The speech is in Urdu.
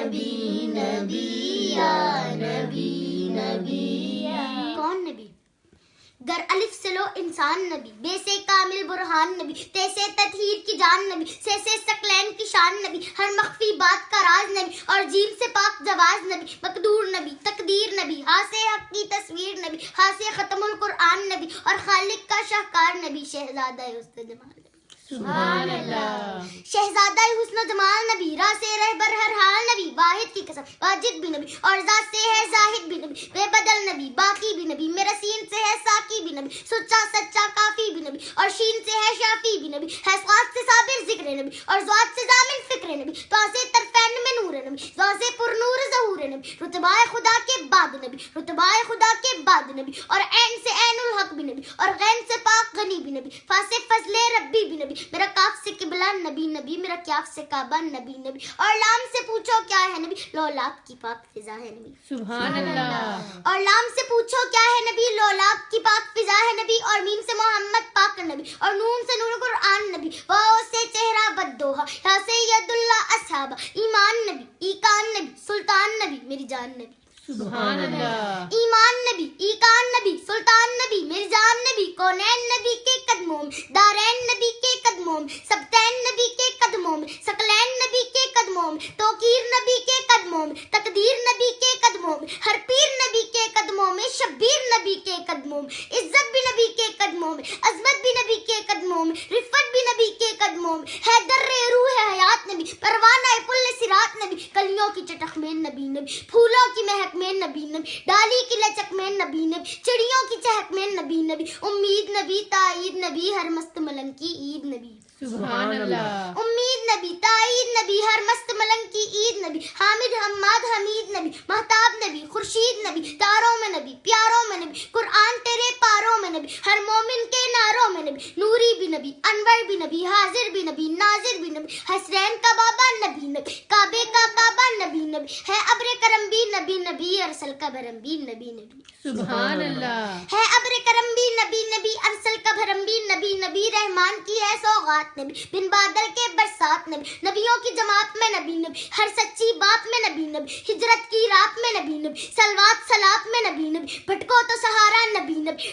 نبی نبی یا نبی نبی یا. کون نبی؟ گر الف سے لو انسان نبی، بے سے کامل برہان نبی، تے سے تطہیر کی جان نبی، سے ثقلین کی شان نبی، ہر مخفی بات کا راز نبی، اور جیم سے پاک جواز نبی، مقدور نبی، تقدیر نبی، ہاں سے حق کی تصویر نبی، ہاں سے ختم القرآن نبی، اور خالق کا شاہکار نبی، شہزادہ حسن جمال نبی. سبحان اللہ. شہزادہ حسن و جمال نبی، راہ سے رہبر ہر حال نبی، واحد کی قسم واجد بھی نبی، اور ذات سے ہے زاہد بھی نبی، بے بدل نبی، باقی بھی نبی، میرا سین سے ہے ساقی بھی نبی، سچا سچا کافی بھی نبی، اور شین سے ہے شافی بھی نبی، ہے صاد سے صابر ذکر نبی، اور ذات سے ضامن فکر نبی، تو سے طرفین میں نور نبی، تو سے پر نور ظہور نبی، رتبہ خدا کے بعد نبی، رتبہ خدا کے بعد نبی، اور عین سے عین الحق بھی نبی، اور غین سے پاک غنی بھی نبی، فا سے فضل ربی بھی نبی، میرا کاف سے قبلہ نبی نبی، میرا کیاف سے کعبہ نبی نبی، اور لام سے پوچھو کیا ہے نبی، لولاب کی پاک فضا ہے نبی. سبحان اللہ. اور لام سے پوچھو کیا ہے نبی، لولاب کی پاک فضا ہے نبی، اور میم سے محمد پاک نبی، اور نون سے نور قرآن نبی، واو سے چہرہ بدوہا، یا سے ید اللہ اصحابہ، ایمان نبی، ایکان نبی، سلطان نبی، میری جان نبی. سبحان اللہ. ایمان نبی، ایکان نبی، سلطان نبی، میری جان نبی، کونین نبی کے قدموں میں، دارین نبی کے قدموں میں، سبتین نبی کے قدموں میں، ثقلین نبی کے قدموں میں، توقیر نبی کے قدموں میں، تقدیر نبی کے قدموں میں، ہر پیر نبی کے قدموں میں، شبیر نبی کے قدموں میں، عزت بھی نبی کے قدموں میں، عظمت بھی نبی کے قدموں میں، رفت بھی نبی کے قدموں میں، حیدر روح حیات نبی، پروانہ پل صراط نبی، کلیوں کی چٹخ میں نبی نبی، پھولوں کی مہک میں نبی نبی، ڈالی کی لچک میں نبی نبی، چڑیوں کی چہک میں نبی نبی، امید نبی، تائید نبی، ہر مست ملنگ کی عید نبی. سبحان اللہ. امید نبی، تائید نبی، ہر مست ملنگ کی عید نبی، حامد حماد حمید نبی، مہتاب نبی، خورشید نبی، تاروں میں نبی، پیاروں میں نبی، قرآن تیرے پاروں میں نبی، ہر مومن کے ناروں میں نبی، نوری بھی نبی، انور بھی نبی، حاضر بھی نبی، ناظر بھی نبی، حسرین کا بابا نبی نبی، کعبے کا کعبہ نبی نبی، ہے ابر کرم بھی نبی نبی، ارسل کا بھرم بھی نبی نبی. سبحان اللہ. ہے ابر کرم بھی نبی نبی، ارسل کا بھرم بھی نبی نبی، رحمان کی ہے سوغات نبی، بن بادل کے برسات نبی، نبیوں کی جماعت میں نبی نبی، ہر سچی بات میں نبی نبی، ہجرت کی رات میں نبی نبی، سلوات سلات میں نبی نبی، بھٹکو تو سہارا نبی نبی،